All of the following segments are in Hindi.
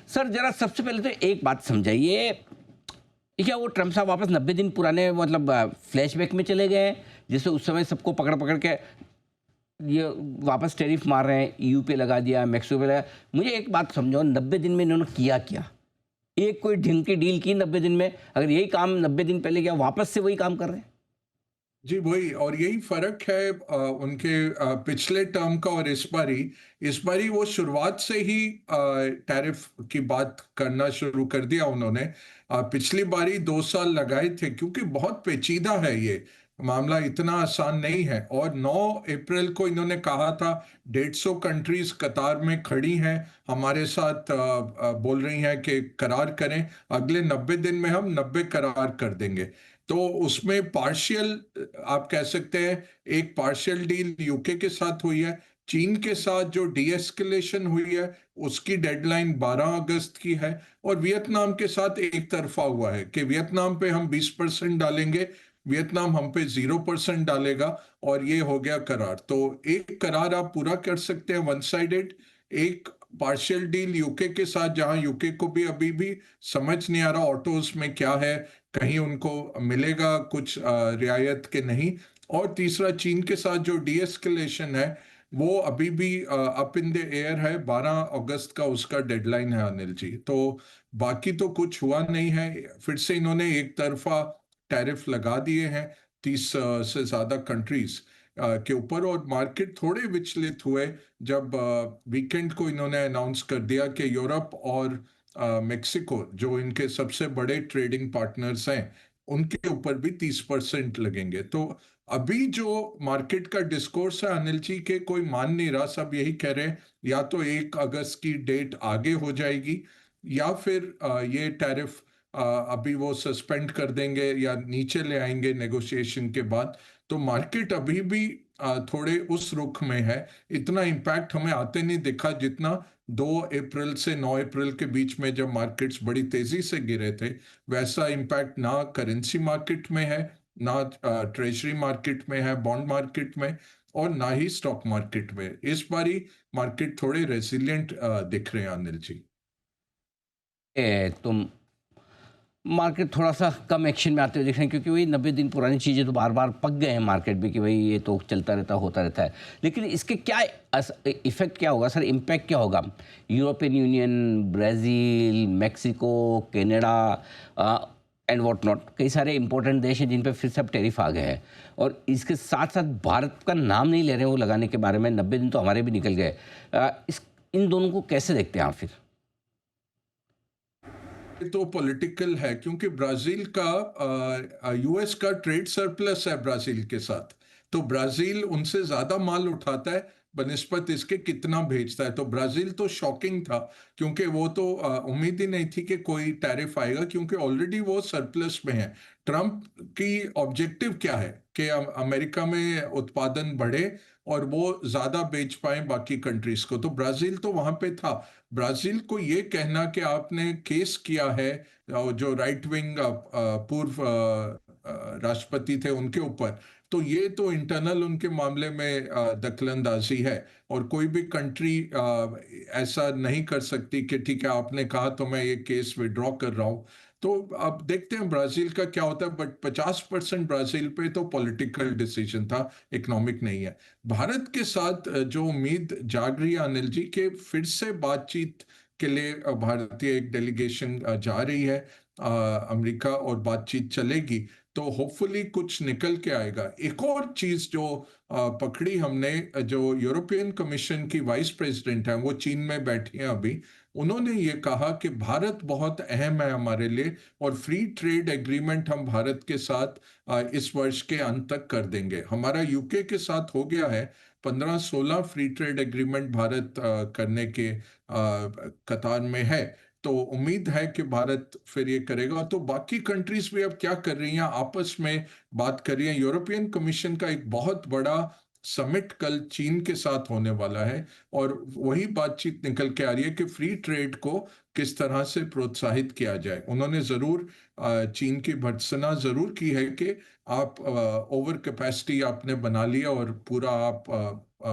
सर जरा सबसे पहले तो एक बात समझाइए, क्या वो ट्रम्प साहब वापस 90 दिन पुराने मतलब फ्लैशबैक में चले गए हैं? जैसे उस समय सबको पकड़-पकड़ के ये वापस टैरिफ मार रहे हैं, ईयू पे लगा दिया, मेक्सिको पे लगा। मुझे एक बात समझाओ 90 दिन में इन्होंने किया क्या? एक कोई ढंग की डील की 90 दिन में? अगर यही काम 90 दिन पहले किया, वापस से वही काम कर रहे हैं? जी, वही और यही फ़र्क है उनके पिछले टर्म का और इस बारी वो शुरुआत से ही टैरिफ की बात करना शुरू कर दिया उन्होंने। पिछली बारी 2 साल लगाए थे क्योंकि बहुत पेचीदा है ये, मामला इतना आसान नहीं है और 9 अप्रैल को इन्होंने कहा था 150 कंट्रीज़ कतार में खड़ी हैं, हमारे साथ बोल रही हैं कि करार करें, अगले 90 दिन में हम 90 करार कर देंगे। तो उसमें पार्शियल आप कह सकते हैं एक पार्शियल डील यूके के साथ हुई है। चीन के साथ जो डी-एस्केलेशन हुई है, उसकी डेडलाइन 12 अगस्त की है और वियतनाम के साथ एक तरफ़ा हुआ है कि वियतनाम पे हम 20% डालेंगे, वियतनाम हम पे 0% डालेगा और ये हो गया करार। तो एक करार आप पूरा कर सकते हैं वन साइडेड, एक पार्शियल डील यूके के साथ जहां यूके को भी अभी भी समझ नहीं आ रहा ऑटोज़ में क्या है, कहीं उनको मिलेगा कुछ रियायत के नहीं। और तीसरा चीन के साथ जो डी-एस्केलेशन है, वो अभी भी अप इन द एयर है, 12 अगस्त का उसका डेडलाइन है अनिल जी। तो बाकी तो कुछ हुआ नहीं है, फिर से इन्होंने एक तरफ़ा टैरिफ लगा दिए हैं 30 से ज़्यादा कंट्रीज़ के ऊपर और मार्केट थोड़े विचलित हुए जब वीकेंड को इन्होंने अनाउंस कर दिया कि यूरोप और मेक्सिको जो इनके सबसे बड़े ट्रेडिंग पार्टनर्स हैं, उनके ऊपर भी 30% लगेंगे। तो अभी जो मार्केट का डिस्कोर्स है अनिल जी के कोई मान नहीं रहा, सब यही कह रहे हैं या तो 1 अगस्त की डेट आगे हो जाएगी या फिर ये टैरिफ अभी वो सस्पेंड कर देंगे या नीचे ले आएंगे नेगोशिएशन के बाद। तो मार्केट अभी भी थोड़े उस रुख में है, इतना इम्पैक्ट हमें आते नहीं दिखा जितना 2 अप्रैल से 9 अप्रैल के बीच में जब मार्केट्स बड़ी तेजी से गिरे थे, वैसा इम्पैक्ट ना करेंसी मार्केट में है, ना ट्रेजरी मार्केट में है, बॉन्ड मार्केट में और ना ही स्टॉक मार्केट में। इस बारी मार्केट थोड़े रेसिलिएंट दिख रहे हैं अनिल जी। तुम मार्केट थोड़ा-सा कम एक्शन में आते हुए दिख रहे हैं क्योंकि वही 90 दिन पुरानी चीज़ें तो बार-बार पक गए हैं मार्केट में कि भई ये तो चलता रहता, होता रहता है। लेकिन इसके क्या इफ़ेक्ट क्या होगा सर, इम्पैक्ट क्या होगा? European union, Brazil, Mexico, Canada and what not कई सारे इम्पोर्टेंट देश हैं जिन पे फिर से अब टैरिफ आ गए हैं और इसके साथ-साथ भारत का नाम नहीं ले रहे हैं वो लगाने के बारे में, 90 दिन तो हमारे भी निकल गए। इस इन दोनों को कैसे देखते हैं आप फिर? ये तो पॉलिटिकल है क्योंकि ब्राजील का यूएस का ट्रेड सरप्लस है ब्राजील के साथ। तो ब्राजील उनसे ज्यादा माल उठाता है बनिस्बत इसके कितना भेजता है। तो ब्राजील तो शॉकिंग था क्योंकि वो तो उम्मीद ही नहीं थी कि कोई टैरिफ आएगा क्योंकि ऑलरेडी वो सरप्लस में है। ट्रम्प की ऑब्जेक्टिव क्या है कि अमेरिका में उत्पादन बढ़े और वो ज्यादा बेच पाए बाकी कंट्रीज को। तो ब्राजील तो वहां पे था। ब्राजील को ये कहना कि आपने केस किया है जो राइट विंग पूर्व राष्ट्रपति थे उनके ऊपर, तो ये तो इंटरनल उनके मामले में दखलंदाजी है और कोई भी कंट्री ऐसा नहीं कर सकती कि ठीक है आपने कहा तो मैं ये केस विड्रॉ कर रहा हूं। तो अब देखते हैं ब्राजील का क्या होता है, बट 50% ब्राजील पे तो पॉलिटिकल डिसीजन था, इकोनॉमिक नहीं है। भारत के साथ जो उम्मीद जाग रही है अनिल जी के फिर से बातचीत के लिए भारतीय एक डेलीगेशन जा रही है अमेरिका और बातचीत चलेगी तो होपफुली कुछ निकल के आएगा। एक और चीज जो पकड़ी हमने, जो यूरोपियन कमीशन की वाइस प्रेसिडेंट है वो चीन में बैठी हैं अभी, उन्होंने ये कहा कि भारत बहुत अहम है हमारे लिए और फ्री ट्रेड एग्रीमेंट हम भारत के साथ इस वर्ष के अंत तक कर देंगे। हमारा यूके के साथ हो गया है 15-16 फ्री ट्रेड एग्रीमेंट भारत करने के कतार में है। तो उम्मीद है कि भारत फिर ये करेगा। तो बाकी कंट्रीज भी अब क्या कर रही हैं, आपस में बात कर रही हैं। यूरोपियन कमीशन का एक बहुत बड़ा समिट कल चीन के साथ होने वाला है और वही बातचीत निकल के आ रही है कि फ्री ट्रेड को किस तरह से प्रोत्साहित किया जाए। उन्होंने जरूर चीन की भर्त्सना जरूर की है कि आप ओवर कैपेसिटी आपने बना लिया और पूरा आप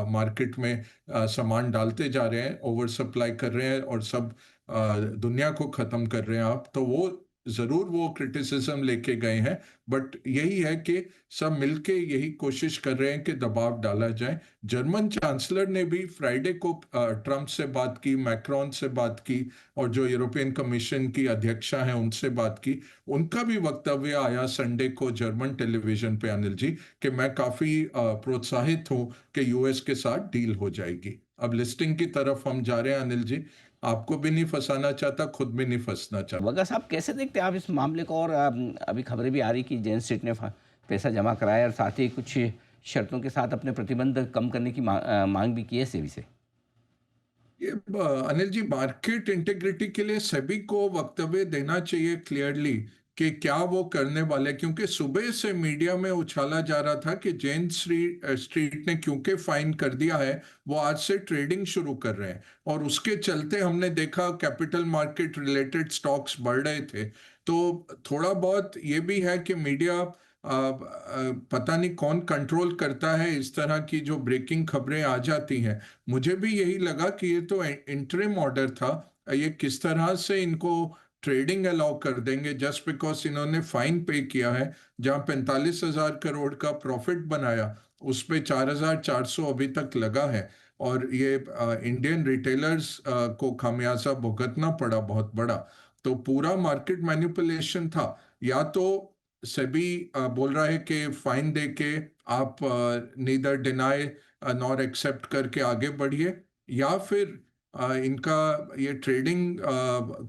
मार्केट में सामान डालते जा रहे हैं, ओवर सप्लाई कर रहे हैं और सब दुनिया को खत्म कर रहे हैं आप, तो वो जरूर वो क्रिटिसिज्म लेके गए हैं। बट यही है कि सब मिलके यही कोशिश कर रहे हैं कि दबाव डाला जाए। जर्मन चांसलर ने भी फ्राइडे को ट्रंप से बात की, मैक्रोन से बात की, और जो यूरोपियन कमीशन की अध्यक्षा हैं उनसे बात की। उनका भी वक्तव्य आया संडे को जर्मन टेलीविजन पे, अनिल जी, कि मैं काफी प्रोत्साहित हूं कि यूएस के साथ डील हो जाएगी। अब लिस्टिंग की तरफ हम जा रहे हैं, अनिल जी। आपको भी नहीं फंसाना चाहता, खुद भी नहीं फंसना चाहता। वगैरह साहब कैसे देखते हैं आप इस मामले को? और अभी खबरें भी आ रही कि जेन स्ट्रीट ने पैसा जमा कराया और साथ ही कुछ शर्तों के साथ अपने प्रतिबंध कम करने की मांग भी की है सेबी से। ये अनिल जी, मार्केट इंटेग्रिटी के लिए सेबी को वक्तव्य देना चाहिए क्लियरली कि क्या वो करने वाले, क्योंकि सुबह से मीडिया में उछाला जा रहा था कि जेन स्ट्रीट ने क्योंकि फाइन कर दिया है, वो आज से ट्रेडिंग शुरू कर रहे हैं, और उसके चलते हमने देखा कैपिटल मार्केट रिलेटेड स्टॉक्स बढ़ रहे थे। तो थोड़ा बहुत ये भी है कि मीडिया, पता नहीं कौन कंट्रोल करता है, इस तरह की जो ब्रेकिंग खबरें आ जाती हैं। मुझे भी यही लगा कि ये तो इंटरिम ऑर्डर था, ये किस तरह से इनको ट्रेडिंग अलाउ कर देंगे जस्ट बिकॉज इन्होंने फाइन पे किया है। जहां 45,000 करोड़ का प्रॉफिट बनाया, उस पे 4,400 अभी तक लगा है, और ये इंडियन रिटेलर्स को खामियाजा भुगतना पड़ा बहुत बड़ा। तो पूरा मार्केट मैनिपुलेशन था। या तो सेबी बोल रहा है कि फाइन दे के आप नीदर डिनाई नॉर एक्सेप्ट करके आगे बढ़िए, या फिर इनका ये ट्रेडिंग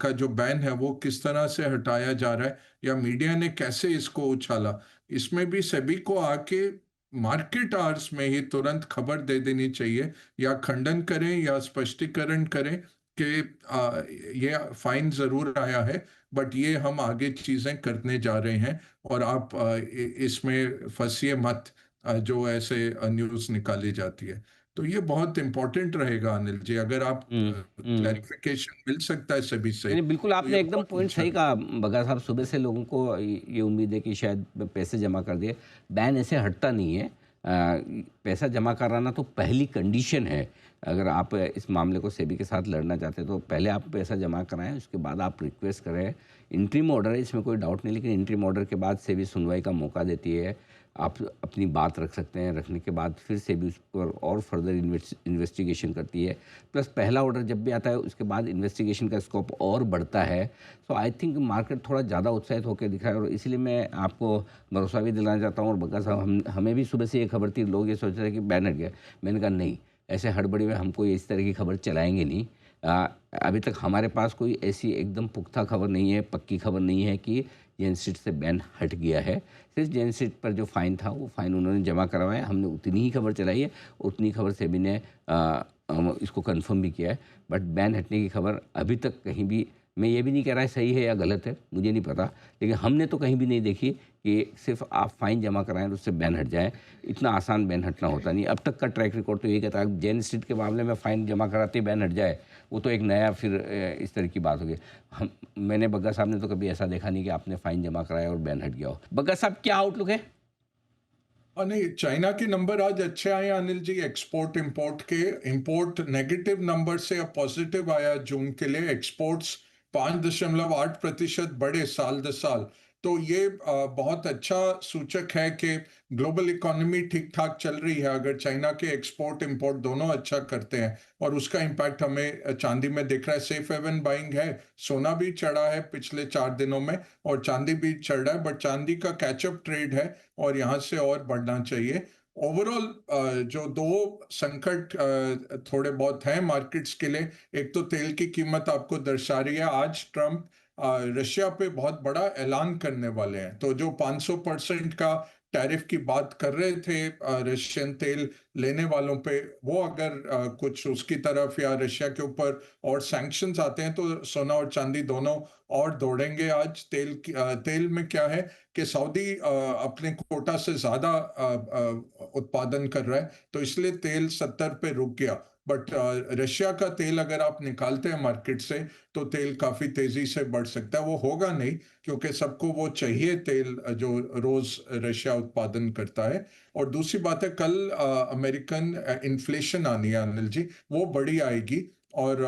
का जो बैन है वो किस तरह से हटाया जा रहा है, या मीडिया ने कैसे इसको उछाला। इसमें भी सेबी को आके मार्केट आवर्स में ही तुरंत खबर दे देनी चाहिए, या खंडन करें या स्पष्टीकरण करें कि ये फाइन जरूर आया है, बट ये हम आगे चीजें करने जा रहे हैं, और आप इसमें फंसिए मत, जो ऐसे न्यूज़ निकाली जाती है। तो ये बहुत इंपॉर्टेंट रहेगा, अनिल जी, अगर आप हुँ, हुँ। क्लैरिफिकेशन मिल सकता है सभी से, नहीं, नहीं, बिल्कुल तो ये आपने एकदम बहुत पॉइंट अच्छा सही है। कहा बघेल साहब। सुबह से लोगों को ये उम्मीद है कि शायद पैसे जमा कर दिए। बैन ऐसे हटता नहीं है। पैसा जमा कराना तो पहली कंडीशन है। अगर आप इस मामले को सेबी के साथ लड़ना चाहते हैं तो पहले आप पैसा जमा कराएँ, उसके बाद आप रिक्वेस्ट करें। इंटरिम ऑर्डर है, इसमें कोई डाउट नहीं, लेकिन इंटरिम ऑर्डर के बाद सेबी सुनवाई का मौका देती है। आप अपनी बात रख सकते हैं, रखने के बाद फिर सेबी उस पर और फर्दर इन्वेस्टिगेशन करती है। प्लस पहला ऑर्डर जब भी आता है उसके बाद इन्वेस्टिगेशन का स्कोप और बढ़ता है। सो आई थिंक मार्केट थोड़ा ज़्यादा उत्साहित होकर दिख रहा है, और इसलिए मैं आपको भरोसा भी दिलाना चाहता हूँ। और बग्गा साहब, हमें भी सुबह से ये खबर थी, लोग ये सोच रहे थे कि बैन हट गया। मैंने कहा नहीं, ऐसे हड़बड़ी में हमको इस तरह की खबर चलाएंगे नहीं। अ, अभी तक हमारे पास कोई ऐसी एकदम पुख्ता खबर नहीं है, पक्की खबर नहीं है कि जेन स्ट्रीट से बैन हट गया है। सिर्फ जेन स्ट्रीट पर जो फ़ाइन था वो फ़ाइन उन्होंने जमा करवाया, हमने उतनी ही खबर चलाई है, उतनी खबर सेबी ने इसको कंफर्म भी किया है। बट बैन हटने की खबर अभी तक कहीं भी, मैं ये भी नहीं कह रहा है सही है या गलत है, मुझे नहीं पता, लेकिन हमने तो कहीं भी नहीं देखी कि सिर्फ आप फ़ाइन जमा कराएं और उससे बैन हट जाए। इतना आसान बैन हटना होता नहीं। अब तक का ट्रैक रिकॉर्ड तो यही कहता है जेन स्ट्रीट के मामले में फ़ाइन जमा कराते ही बैन हट जाए, वो तो एक नया फिर इस तरह की बात होगी। हम मैंने बग्गा साहब ने तो कभी ऐसा देखा नहीं कि आपने फ़ाइन जमा कराया और बैन हट गया हो। बग्गा साहब, क्या आउटलुक है? और नहीं, चाइना के नंबर आज अच्छे आए अनिल जी, एक्सपोर्ट इंपोर्ट के। इंपोर्ट नेगेटिव नंबर से अब पॉजिटिव आया जून के लिए। एक्सपोर्ट्स 5.8% बढ़े साल दर साल। तो ये बहुत अच्छा सूचक है कि ग्लोबल इकोनॉमी ठीक ठाक चल रही है, अगर चाइना के एक्सपोर्ट इंपोर्ट दोनों अच्छा करते हैं। और उसका इम्पैक्ट हमें चांदी में दिख रहा है। सेफ हेवन बाइंग है। सोना भी चढ़ा है पिछले 4 दिनों में, और चांदी भी चढ़ रहा है, बट चांदी का कैचअप ट्रेड है, और यहाँ से और बढ़ना चाहिए। ओवरऑल जो दो संकट थोड़े बहुत हैं मार्केट्स के लिए, एक तो तेल की कीमत आपको दर्शा रही है। आज ट्रंप रशिया पे बहुत बड़ा ऐलान करने वाले हैं, तो जो 500% का टैरिफ की बात कर रहे थे रशियन तेल लेने वालों पे, वो अगर कुछ उसकी तरफ या रशिया के ऊपर और सैंक्शंस आते हैं, तो सोना और चांदी दोनों और दौड़ेंगे। आज तेल में क्या है कि सऊदी अपने कोटा से ज्यादा उत्पादन कर रहा है, तो इसलिए तेल 70 पे रुक गया। बट रशिया का तेल अगर आप निकालते हैं मार्केट से, तो तेल काफी तेजी से बढ़ सकता है। वो होगा नहीं, क्योंकि सबको वो चाहिए तेल जो रोज रशिया उत्पादन करता है। और दूसरी बात है, कल अमेरिकन इन्फ्लेशन आनी है, अनिल जी, वो बड़ी आएगी। और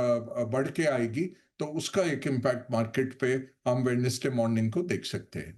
बढ़ के आएगी, तो उसका एक इम्पैक्ट मार्केट पे हम वेडनेसडे मॉर्निंग को देख सकते हैं।